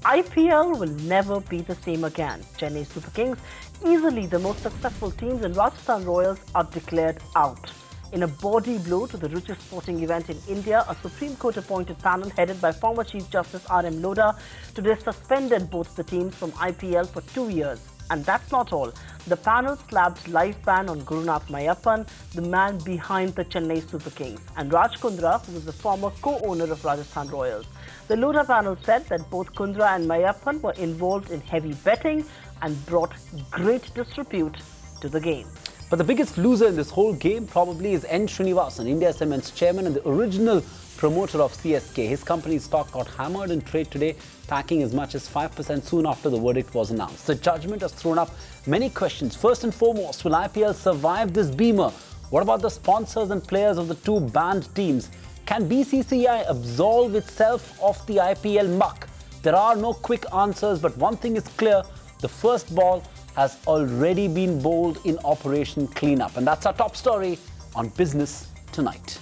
IPL will never be the same again. Chennai Super Kings, easily the most successful teams, and Rajasthan Royals are declared out. In a body blow to the richest sporting event in India, a Supreme Court appointed panel headed by former Chief Justice Lodha today suspended both the teams from IPL for 2 years. And that's not all. The panel slapped life ban on Gurunath Meiyappan, the man behind the Chennai Super Kings, and Raj Kundra, who was the former co-owner of Rajasthan Royals. The Lodha panel said that both Kundra and Meiyappan were involved in heavy betting and brought great disrepute to the game. But the biggest loser in this whole game probably is N Srinivasan, India Cement's chairman and the original promoter of CSK. His company's stock got hammered in trade today, packing as much as 5% soon after the verdict was announced. The judgment has thrown up many questions. First and foremost, will IPL survive this beamer? What about the sponsors and players of the two banned teams? Can BCCI absolve itself of the IPL muck? There are no quick answers, but one thing is clear: the first ball has already been bowled in Operation Cleanup. And that's our top story on Business Tonight.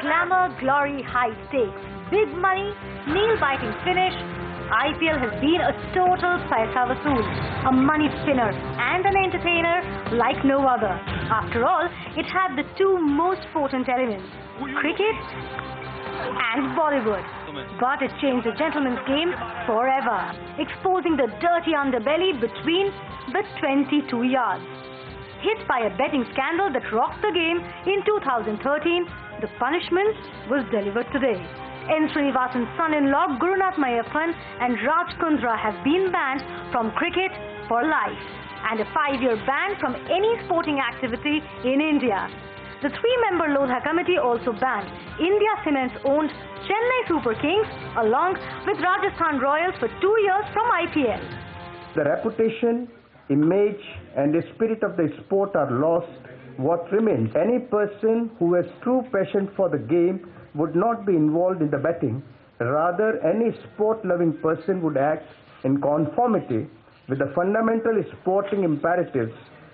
Glamour, glory, high stakes, big money, nail-biting finish. IPL has been a total paisa vasool, a money spinner and an entertainer like no other. After all, it had the two most potent elements, cricket and Bollywood. But it changed the gentleman's game forever, exposing the dirty underbelly between the 22 yards. Hit by a betting scandal that rocked the game in 2013, the punishment was delivered today. N Srinivasan's son-in-law Gurunath Meiyappan and Raj Kundra have been banned from cricket for life, and a 5-year ban from any sporting activity in India. The 3-member Lodha committee also banned India Cement's owned Chennai Super Kings along with Rajasthan Royals for 2 years from IPL. The reputation, image and the spirit of the sport are lost. What remains? Any person who has true passion for the game would not be involved in the betting. Rather, any sport-loving person would act in conformity with the fundamental sporting imperatives.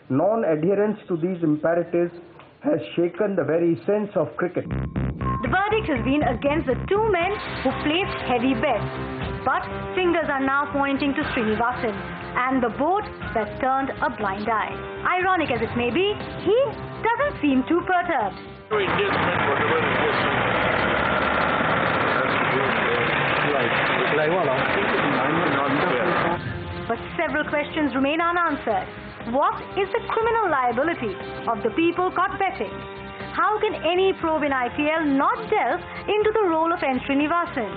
Non-adherence to these imperatives has shaken the very sense of cricket. The verdict has been against the two men who placed heavy bets. But fingers are now pointing to Srinivasan and the board that turned a blind eye. Ironic as it may be, he doesn't seem too perturbed. But several questions remain unanswered. What is the criminal liability of the people caught betting? How can any probe in IPL not delve into the role of N Srinivasan?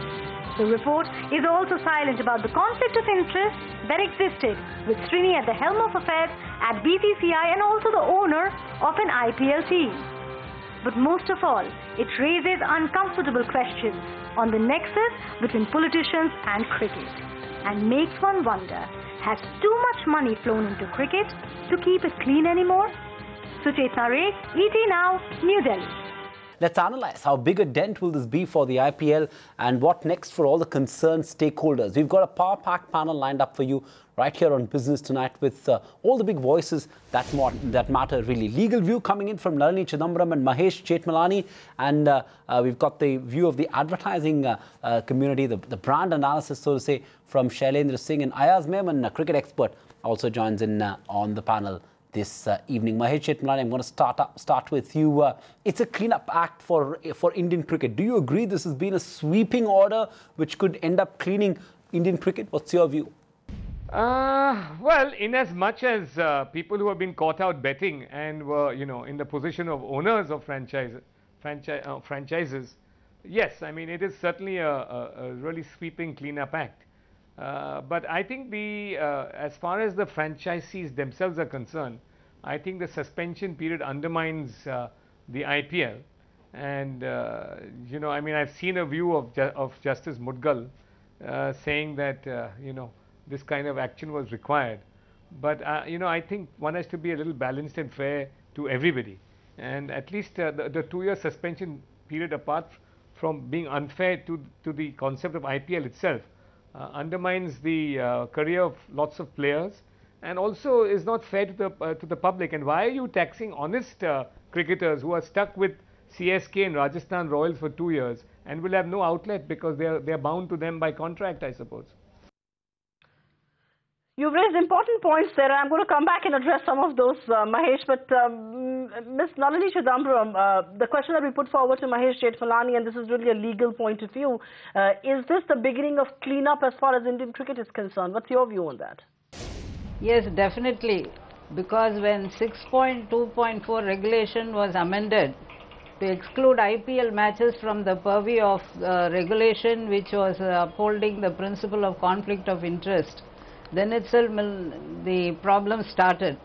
The report is also silent about the conflict of interest that existed with Srini at the helm of affairs at BCCI and also the owner of an IPL team. But most of all, it raises uncomfortable questions on the nexus between politicians and cricket, and makes one wonder, has too much money flown into cricket to keep it clean anymore? Suchetna Ray, ET Now, New Delhi. Let's analyze how big a dent will this be for the IPL and what next for all the concerned stakeholders. We've got a power-packed panel lined up for you right here on Business Tonight with all the big voices that matter really. Legal view coming in from Nalini Chidambaram and Mahesh Jethmalani, and we've got the view of the advertising community, the brand analysis, so to say, from Shailendra Singh, and Ayaz Memon, a cricket expert, also joins in on the panel this evening. Mahesh Jethmalani, I'm going to start with you. It's a clean-up act for Indian cricket. Do you agree this has been a sweeping order which could end up cleaning Indian cricket? What's your view? Well, in as much as people who have been caught out betting and were, in the position of owners of franchises, yes, I mean, it is certainly a really sweeping clean-up act. But I think as far as the franchisees themselves are concerned, I think the suspension period undermines the IPL. And, I mean, I've seen a view of Justice Mudgal saying that, this kind of action was required. But, I think one has to be a little balanced and fair to everybody. And at least the 2-year suspension period, apart from being unfair to the concept of IPL itself, undermines the career of lots of players and also is not fair to the public. And why are you taxing honest cricketers who are stuck with CSK and Rajasthan Royals for 2 years and will have no outlet because they're bound to them by contract, I suppose. You've raised important points there. I'm going to come back and address some of those, Mahesh. But Ms. Nalini Chidambaram, the question that we put forward to Mahesh Jethmalani, and this is really a legal point of view, is this the beginning of cleanup as far as Indian cricket is concerned? What's your view on that? Yes, definitely. Because when 6.2.4 regulation was amended to exclude IPL matches from the purview of regulation which was upholding the principle of conflict of interest, then itself the problem started,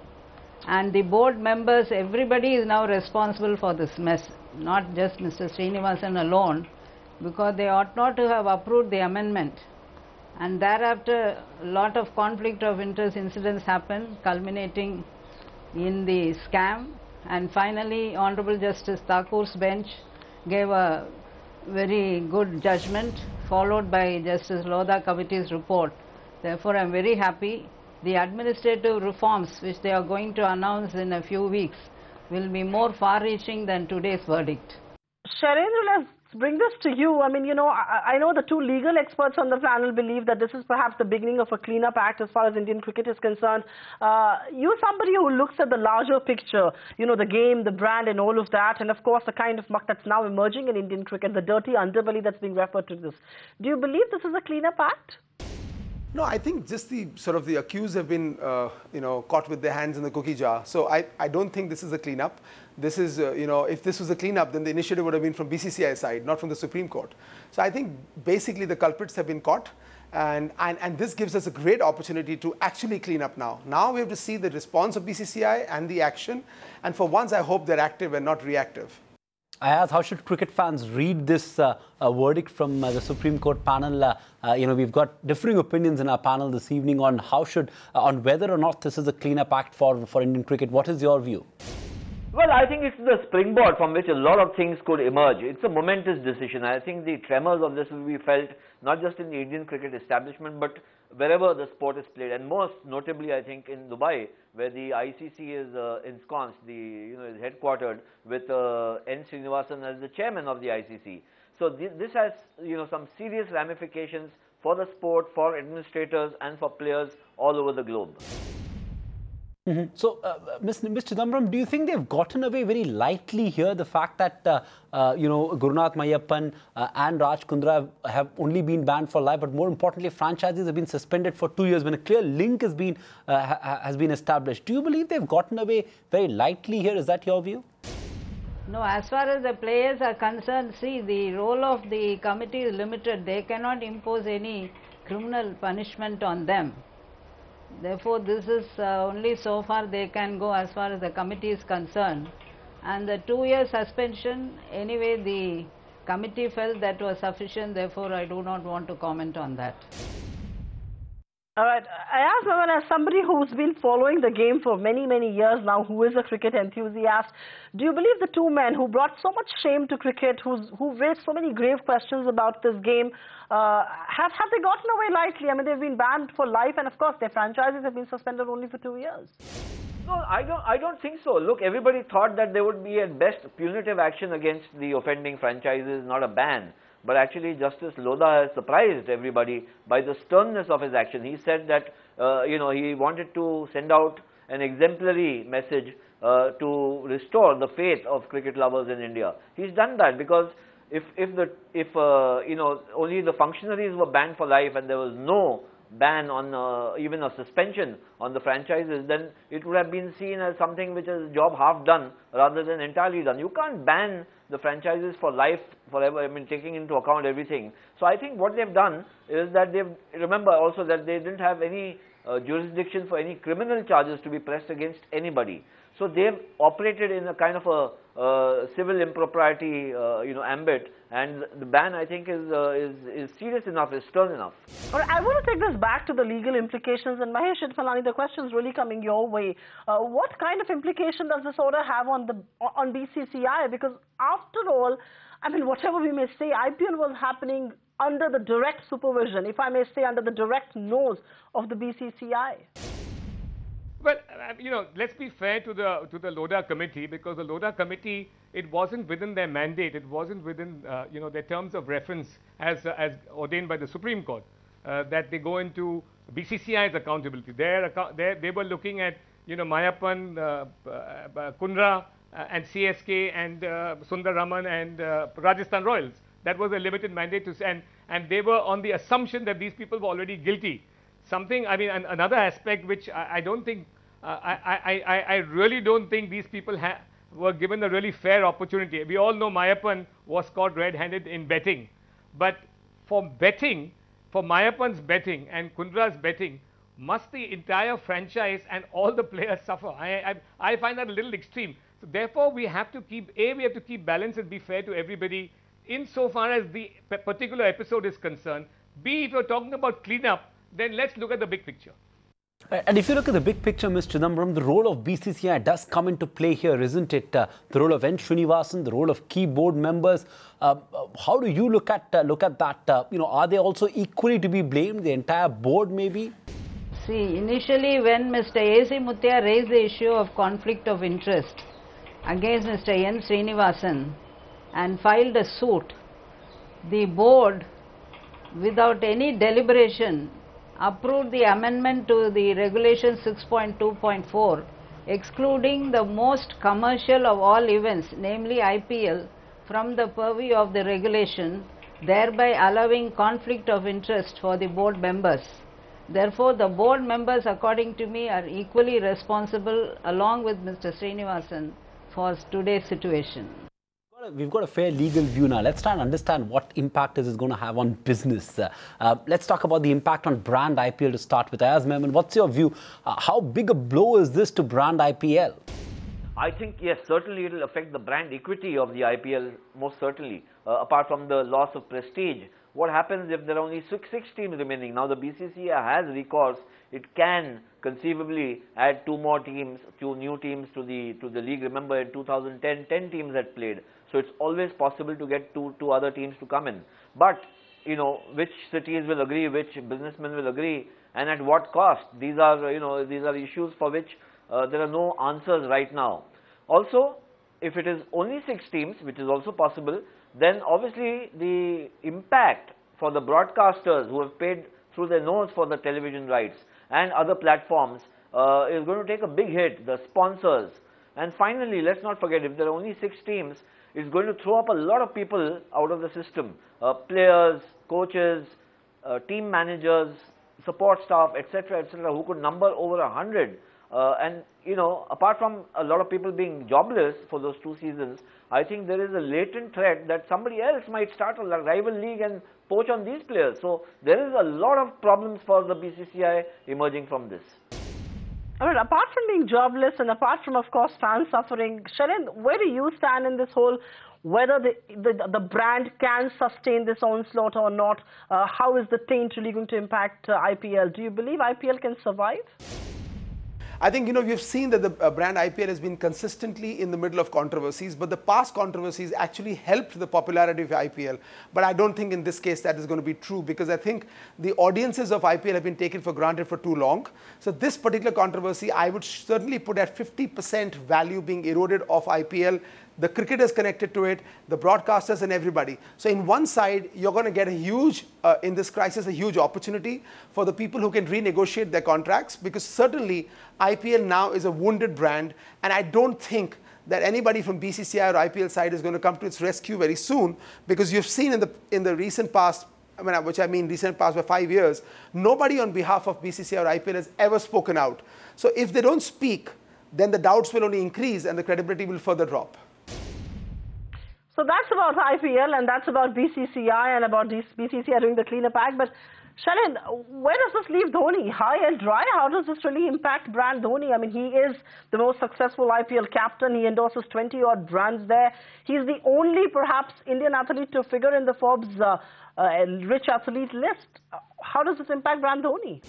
and the board members, everybody is now responsible for this mess, not just Mr. Srinivasan alone, because they ought not to have approved the amendment. And thereafter a lot of conflict of interest incidents happened, culminating in the scam, and finally Honorable Justice Thakur's bench gave a very good judgment, followed by Justice Lodha committee's report. Therefore, I am very happy. The administrative reforms which they are going to announce in a few weeks will be more far-reaching than today's verdict. Shailendra, let's bring this to you. I mean, you know, I know the two legal experts on the panel believe that this is perhaps the beginning of a cleanup act as far as Indian cricket is concerned. You're somebody who looks at the larger picture, you know, the game, the brand and all of that, and of course the kind of muck that's now emerging in Indian cricket, the dirty underbelly that's being referred to this. Do you believe this is a cleanup act? No, I think just the sort of the accused have been, you know, caught with their hands in the cookie jar. So I don't think this is a cleanup. This is, you know, if this was a cleanup, then the initiative would have been from BCCI side, not from the Supreme Court. So I think basically the culprits have been caught, and this gives us a great opportunity to actually clean up now. Now we have to see the response of BCCI and the action, and for once I hope they're active and not reactive. Ayaz, how should cricket fans read this verdict from the Supreme Court panel? You know, we've got differing opinions in our panel this evening on on whether or not this is a cleanup act for Indian cricket. What is your view? Well, I think it's the springboard from which a lot of things could emerge. It's a momentous decision. I think the tremors of this will be felt not just in the Indian cricket establishment, but wherever the sport is played, and most notably, I think, in Dubai, where the ICC is ensconced, is headquartered with N Srinivasan as the chairman of the ICC. So this has, some serious ramifications for the sport, for administrators, and for players all over the globe. So, Ms. Chidambaram, do you think they've gotten away very lightly here, the fact that, Gurunath Meiyappan and Raj Kundra have only been banned for life, but more importantly, franchises have been suspended for 2 years when a clear link has been established? Do you believe they've gotten away very lightly here? Is that your view? No, as far as the players are concerned, see, the role of the committee is limited. They cannot impose any criminal punishment on them. Therefore, this is only so far they can go as far as the committee is concerned. And the 2-year suspension, anyway, the committee felt that was sufficient. Therefore, I do not want to comment on that. All right. Ayaz Memon, as somebody who's been following the game for many, many years now, who is a cricket enthusiast, do you believe the two men who brought so much shame to cricket, who raised so many grave questions about this game, have they gotten away lightly? I mean, they've been banned for life, and of course, their franchises have been suspended only for 2 years. No, I don't think so. Look, everybody thought that there would be at best punitive action against the offending franchises, not a ban. But actually, Justice Lodha has surprised everybody by the sternness of his action. He said that, he wanted to send out an exemplary message to restore the faith of cricket lovers in India. He's done that because if only the functionaries were banned for life and there was no ban on even a suspension on the franchises, then it would have been seen as something which is a job half done rather than entirely done. You can't ban the franchises for life, forever, I mean, taking into account everything. So I think what they've done is that remember also that they didn't have any jurisdiction for any criminal charges to be pressed against anybody. So they've operated in a kind of a civil impropriety, ambit, and the ban, I think, is serious enough, is stern enough. All right, I want to take this back to the legal implications, and Mahesh Jethmalani, the question is really coming your way. What kind of implication does this order have on BCCI? Because after all, I mean, whatever we may say, IPL was happening under the direct supervision, if I may say, under the direct nose of the BCCI. Well, let's be fair to the Lodha committee, because the Lodha committee, it wasn't within their mandate, it wasn't within their terms of reference as ordained by the Supreme Court, that they go into BCCI's accountability. They were looking at Meiyappan, Kundra, and CSK and Sundaraman and Rajasthan Royals. That was a limited mandate and they were on the assumption that these people were already guilty. Another aspect which I don't think, I really don't think these people were given a really fair opportunity. We all know Meiyappan was caught red-handed in betting, but for Meiyappan's betting and Kundra's betting, must the entire franchise and all the players suffer? I find that a little extreme. So therefore, we have to keep balance and be fair to everybody insofar as the particular episode is concerned. B, if you're talking about cleanup, then let's look at the big picture. And if you look at the big picture, Ms. Chidambaram, the role of BCCI does come into play here, isn't it? The role of N Srinivasan, the role of key board members. How do you look at that? Are they also equally to be blamed? The entire board, maybe? See, initially when Mr. A.C. Muthiah raised the issue of conflict of interest against Mr. N Srinivasan and filed a suit, the board, without any deliberation, approved the amendment to the regulation 6.2.4, excluding the most commercial of all events, namely IPL, from the purview of the regulation, thereby allowing conflict of interest for the board members. Therefore, the board members, according to me, are equally responsible along with Mr. Srinivasan for today's situation. We've got a fair legal view now. Let's try and understand what impact this is going to have on business. Let's talk about the impact on brand IPL to start with. Ayaz Memon, what's your view? How big a blow is this to brand IPL? I think, yes, certainly it will affect the brand equity of the IPL, most certainly. Apart from the loss of prestige, what happens if there are only six teams remaining? Now the BCCI has recourse. It can conceivably add two new teams to the league. Remember, in 2010, 10 teams had played. So it's always possible to get two other teams to come in. But, which cities will agree, which businessmen will agree, and at what cost? These are issues for which there are no answers right now. Also, if it is only 6 teams, which is also possible, then obviously the impact for the broadcasters who have paid through their nose for the television rights and other platforms is going to take a big hit, the sponsors. And finally, let's not forget, if there are only 6 teams, it's going to throw up a lot of people out of the system, players, coaches, team managers, support staff, etc., who could number over 100. And, apart from a lot of people being jobless for those 2 seasons, I think there is a latent threat that somebody else might start a rival league and poach on these players. So there is a lot of problems for the BCCI emerging from this. Apart from being jobless and apart from, of course, fans suffering, Shailendra, where do you stand in this whole, whether the brand can sustain this onslaught or not? How is the taint really going to impact IPL? Do you believe IPL can survive? I think, we've seen that the brand IPL has been consistently in the middle of controversies, but the past controversies actually helped the popularity of IPL. But I don't think in this case that is going to be true, because I think the audiences of IPL have been taken for granted for too long. So this particular controversy, I would certainly put at 50% value being eroded off IPL. The cricketers connected to it, the broadcasters and everybody. So in one side, you're going to get a huge, in this crisis, a huge opportunity for the people who can renegotiate their contracts, because certainly IPL now is a wounded brand, and I don't think that anybody from BCCI or IPL side is going to come to its rescue very soon, because you've seen in the recent past, recent past by 5 years, nobody on behalf of BCCI or IPL has ever spoken out. So if they don't speak, then the doubts will only increase and the credibility will further drop. So that's about IPL and that's about BCCI and about BCCI doing the cleanup act. But Shailendra, where does this leave Dhoni? High and dry? How does this really impact brand Dhoni? I mean, he is the most successful IPL captain. He endorses 20-odd brands there. He's the only, perhaps, Indian athlete to figure in the Forbes rich athlete list. How does this impact brand Dhoni?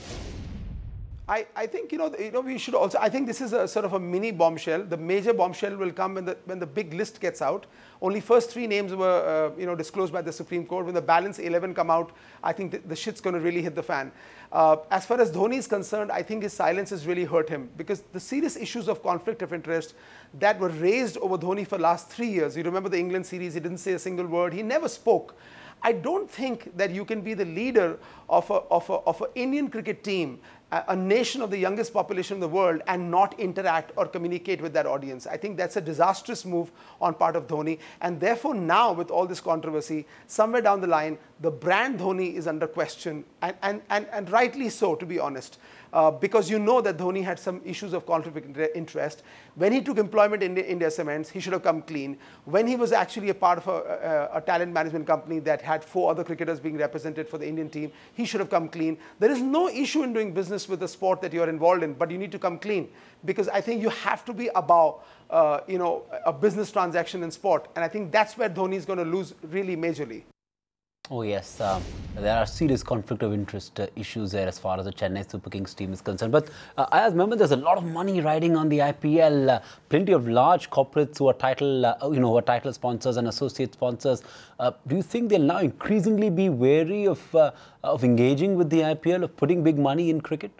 I think, we should also, I think this is a sort of a mini bombshell. The major bombshell will come when the big list gets out. Only first 3 names were, disclosed by the Supreme Court. When the balance 11 come out, I think the shit's going to really hit the fan. As far as Dhoni is concerned, I think his silence has really hurt him, because the serious issues of conflict of interest that were raised over Dhoni for the last 3 years. You remember the England series, he didn't say a single word. He never spoke. I don't think that you can be the leader of an Indian cricket team, a nation of the youngest population in the world, and not interact or communicate with that audience. I think that's a disastrous move on part of Dhoni. And therefore now, with all this controversy, somewhere down the line, the brand Dhoni is under question, and rightly so, to be honest. Because you know that Dhoni had some issues of conflict of interest. When he took employment in India Cements, he should have come clean. When he was actually a part of a talent management company that had 4 other cricketers being represented for the Indian team, he should have come clean. There is no issue in doing business with the sport that you're involved in, but you need to come clean. Because I think you have to be above, a business transaction in sport. And I think that's where Dhoni is going to lose really majorly. Oh yes, there are serious conflict of interest issues there as far as the Chennai Super Kings team is concerned. But I remember there's a lot of money riding on the IPL. Plenty of large corporates who are title sponsors and associate sponsors. Do you think they'll now increasingly be wary of engaging with the IPL, of putting big money in cricket?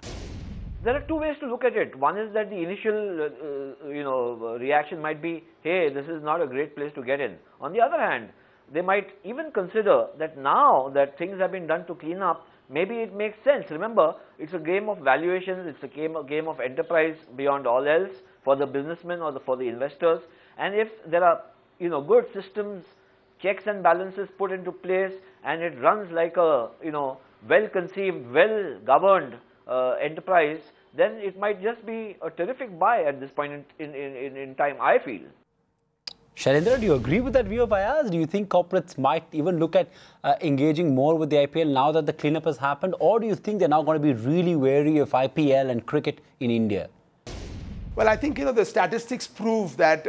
There are 2 ways to look at it. One is that the initial, reaction might be, hey, this is not a great place to get in. On the other hand, they might even consider that now that things have been done to clean up, maybe it makes sense. Remember, it's a game of valuations, it's a game of enterprise beyond all else for the businessmen or for the investors. And if there are, good systems, checks and balances put into place, and it runs like a, well-conceived, well-governed enterprise, then it might just be a terrific buy at this point in time, I feel. Shailendra, do you agree with that view of Ayaz? Do you think corporates might even look at engaging more with the IPL now that the cleanup has happened? Or do you think they're now going to be really wary of IPL and cricket in India? Well, I think, the statistics prove that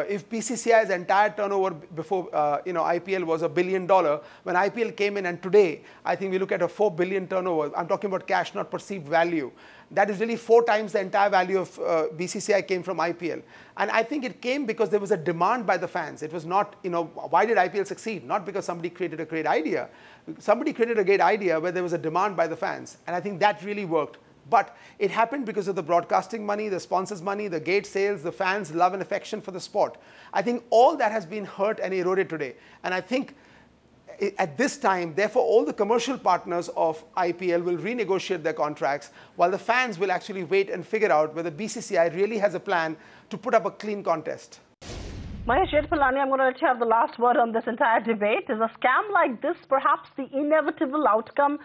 if BCCI's entire turnover before, IPL was $1 billion, when IPL came in, and today, I think we look at a 4 billion turnover. I'm talking about cash, not perceived value. That is really 4 times the entire value of BCCI came from IPL. And I think it came because there was a demand by the fans. It was not, why did IPL succeed? Not because somebody created a great idea. Somebody created a great idea where there was a demand by the fans. And I think that really worked. But it happened because of the broadcasting money, the sponsors' money, the gate sales, the fans' love and affection for the sport. I think all that has been hurt and eroded today. And I think at this time, therefore, all the commercial partners of IPL will renegotiate their contracts, while the fans will actually wait and figure out whether BCCI really has a plan to put up a clean contest. Mahesh Jethmalani, I'm going to let you have the last word on this entire debate. Is a scam like this perhaps the inevitable outcome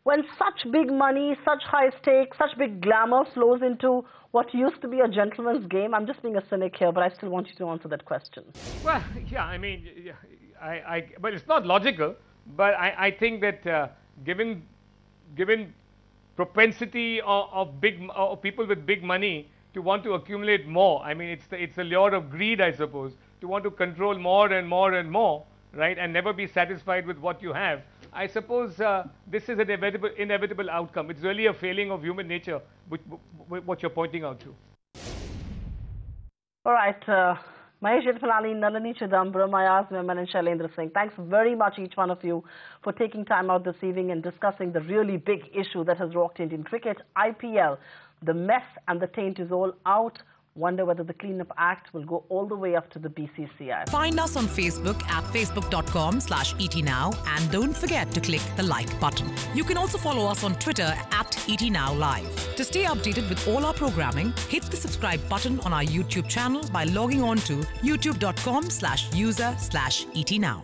when such big money, such high stakes, such big glamour flows into what used to be a gentleman's game? I'm just being a cynic here, but I still want you to answer that question. Well, yeah, I mean, but it's not logical. But I think that given propensity of people with big money to want to accumulate more, I mean, it's the lure of greed, I suppose, to want to control more and more and more, right, and never be satisfied with what you have. I suppose this is an inevitable outcome. It's really a failing of human nature, what you're pointing out to. All right. Mahesh Jethmalani, Nalini Chidambaram, Ayaz Memon and Shailendra Singh. Thanks very much, each one of you, for taking time out this evening and discussing the really big issue that has rocked Indian cricket. IPL, the mess and the taint is all out. Wonder whether the Cleanup Act will go all the way up to the BCCI. Find us on Facebook at facebook.com/ETNow and don't forget to click the like button. You can also follow us on Twitter at ETNowLive. To stay updated with all our programming, hit the subscribe button on our YouTube channel by logging on to youtube.com/user/ETNow.